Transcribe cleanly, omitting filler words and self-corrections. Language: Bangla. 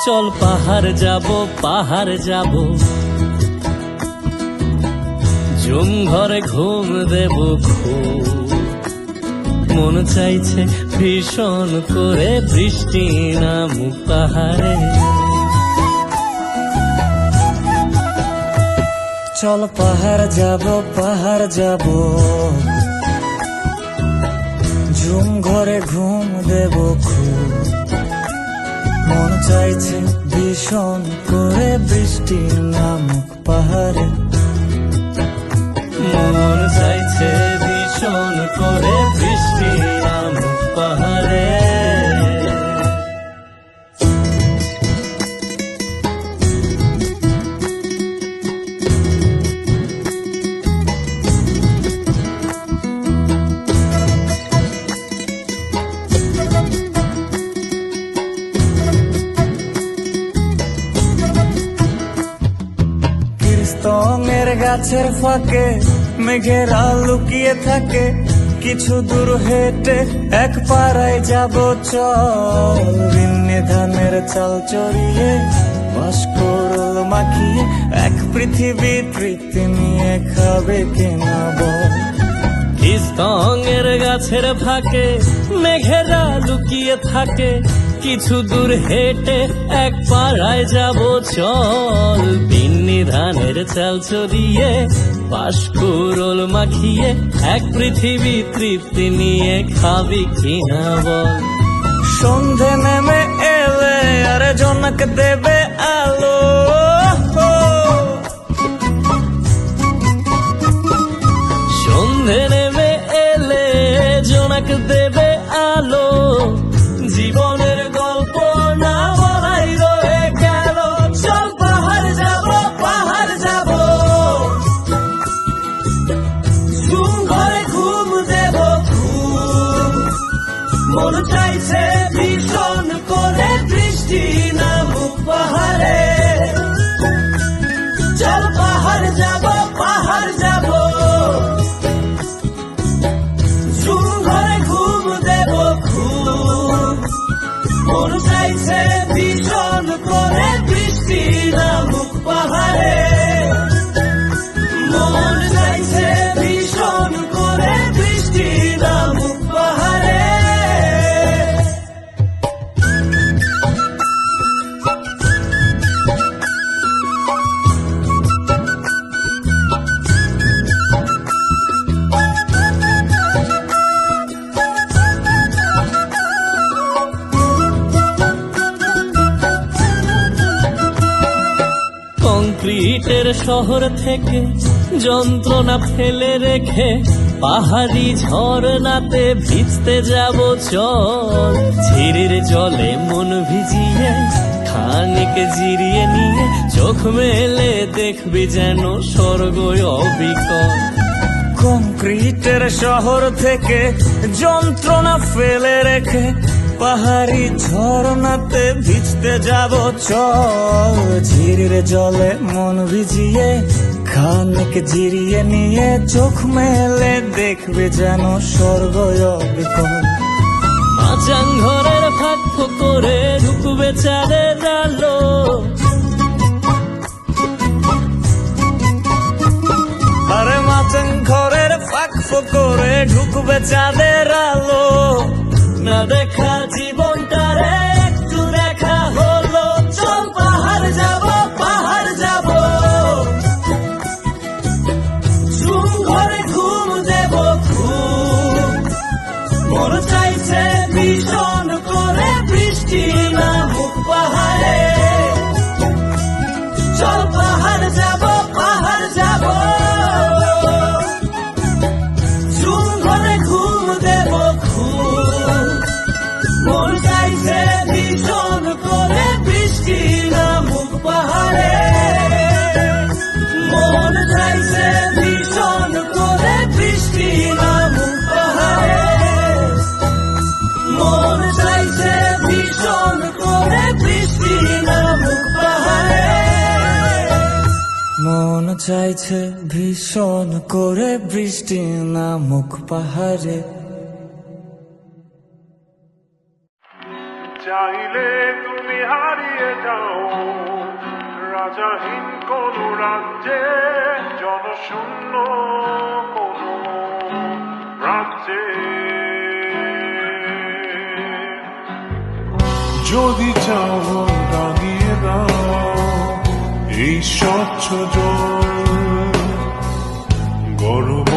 চল পাহাড় যাব জুম ঘরে ঘুম দেব খুব মন চাইছে ভীষণ করে বৃষ্টি নামুক পাহাড়ে। চল পাহাড় যাব ঝুম ঘরে ঘুম দেব খুব মন চাইছে ভীষণ করে বৃষ্টি নামুক পাহাড়ে। মন চাইছে ভীষণ করে বৃষ্টি নামুক পাহাড়ে। স্তঙের গাছের ফাঁকে মেঘেরা লুকিয়ে থাকে, কিছু দূর হেঁটে এক পাড়ায় যাব চল। ভিন্নে ধানের চাল চড়িয়ে বাঁশকরল মাখিয়ে এক পৃথিবী তৃপ্তি নিয়ে খাবে কেনা বল। স্তঙের গাছের ফাঁকে মেঘেরা লুকিয়ে থাকে, কিছু দূর হেঁটে এক পাড়ায় যাব চল। বিন্নি ধানের চাল চড়িয়ে বাঁশকরল মাখিয়ে এক পৃথিবী তৃপ্তি নিয়ে খাবি কিনা বল। সন্ধে নেমে এলে আর জনক দেবে আলো, সন্ধে নেমে এলে জোনাক দেবে আলো। জীবনের গল্প না বলাই রয়ে গেল, চল পাহাড় যাব ঝুম ঘরে ঘুম দেব খুব মন চাইছে ভীষণ করে বৃষ্টি নামুক পাহাড়ে। চল পাহাড় যাব ঝুম ঘরে ঘুম দেব খুব মন চাইছে ভীষণ করে বৃষ্টি নামুক পাহাড়ে। মন চাইছে ভীষণ করে বৃষ্টি নামুক পাহাড়ে। কংক্রিটের শহর থেকে যন্ত্রণা ফেলে রেখে পাহাড়ি ঝরনাতে ভিজতে যাব চল। ঝিরির জলে মন ভিজিয়ে খানিক জিরিয়ে নিয়ে চোখ মেলে দেখবি যেন স্বর্গ অবিকল। কংক্রিটের শহর থেকে যন্ত্রণা ফেলে রেখে পাহাড়ি ঝরনাতে ভিজতে যাব চল। ঝিরির জলে মন ভিজিয়ে খানিক জিরিয়ে নিয়ে চোখ মেলে দেখবে যেন স্বর্গ অবিকল। মাচাং ঘরের ফাঁক করে ঢুকবে চাঁদের আলো, আরে মাচাং ঘরের ফাঁক করে ঢুকবে চাঁদের আলো। না দেখা জীবনটারে একটু দেখা হলো, চল পাহাড় যাব ঝুম ঘরে ঘুম দেব খুব মন চাইছে ভীষণ করে বৃষ্টি নামুক পাহাড়ে। চল পাহাড় যাব ঝুম ঘরে ঘুম দেব খুব মন চাইছে ভীষণ করে বৃষ্টি নামুক পাহাড়ে। মন চাইছে ভীষণ করে বৃষ্টি নামুক পাহাড়ে। মন চাইছে ভীষণ করে বৃষ্টি নামুক পাহাড়ে। মন চাইছে ভীষণ করে বৃষ্টি নামুক পাহাড়ে। চাইলে তুমি হারিয়ে যাও রাজাহীন কোন রাজ্যে, জনশূন্য কোন রাজ্যে। যদি চাও রাঙিয়ে দাও এই স্বচ্ছ জল, গরম